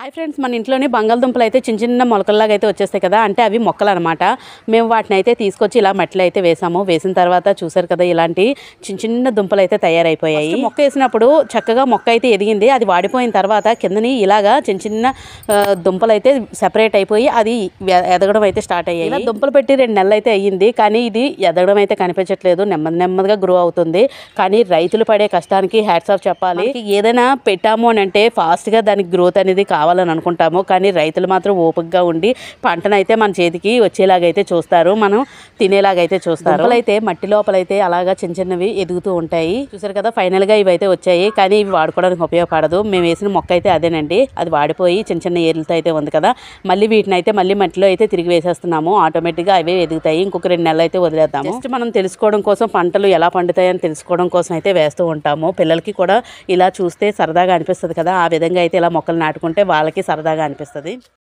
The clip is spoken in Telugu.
హాయ్ ఫ్రెండ్స్, మన ఇంట్లోనే బంగాళదుంపలు అయితే చిన్న చిన్న మొలకల్లాగా అయితే వచ్చేస్తాయి కదా. అంటే అవి మొక్కలు అనమాట. మేము వాటిని అయితే తీసుకొచ్చి ఇలా మట్టిలో అయితే వేసాము. వేసిన తర్వాత చూసారు కదా, ఇలాంటి చిన్న చిన్న దుంపలు అయితే తయారైపోయాయి. మొక్క వేసినప్పుడు చక్కగా మొక్క అయితే ఎదిగింది. అది వాడిపోయిన తర్వాత కిందని ఇలాగా చిన్న చిన్న దుంపలు అయితే సెపరేట్ అయిపోయి అది ఎదగడం అయితే స్టార్ట్ అయ్యాయి. ఇలా దుంపలు పెట్టి 2 నెలలు అయితే అయ్యింది, కానీ ఇది ఎదగడం అయితే కనిపించట్లేదు. నెమ్మదిగా గ్రో అవుతుంది. కానీ రైతులు పడే కష్టానికి హ్యాట్స్ ఆఫ్ చెప్పాలి. ఏదైనా పెట్టాము అని అంటే ఫాస్ట్గా దానికి గ్రోత్ అనేది కావాలని అనుకుంటాము, కానీ రైతులు మాత్రం ఓపికగా ఉండి పంటనైతే మన చేతికి వచ్చేలాగైతే చూస్తారు, మనం తినేలాగైతే చూస్తారు. అయితే మట్టి లోపలైతే అలాగా చిన్న చిన్నవి ఎదుగుతూ ఉంటాయి. చూసారు కదా, ఫైనల్గా ఇవి అయితే వచ్చాయి, కానీ ఇవి వాడుకోవడానికి ఉపయోగపడదు. మేము వేసిన మొక్క అయితే అదేనండి, అది వాడిపోయి చిన్న చిన్న ఏర్లతో అయితే ఉంది కదా. మళ్ళీ వీటిని అయితే మళ్ళీ మట్టిలో అయితే తిరిగి వేసేస్తున్నాము. ఆటోమేటిక్గా అవే ఎదుగుతాయి. ఇంకొక 2 నెలలు అయితే వదిలేద్దాము. జస్ట్ మనం తెలుసుకోవడం కోసం, పంటలు ఎలా పండుతాయని తెలుసుకోవడం కోసం అయితే వేస్తూ ఉంటాము. పిల్లలకి కూడా ఇలా చూస్తే సరదాగా అనిపిస్తుంది కదా, ఆ విధంగా అయితే ఇలా మొక్కలు నాటుకుంటే వాళ్ళకి సరదాగా అనిపిస్తుంది.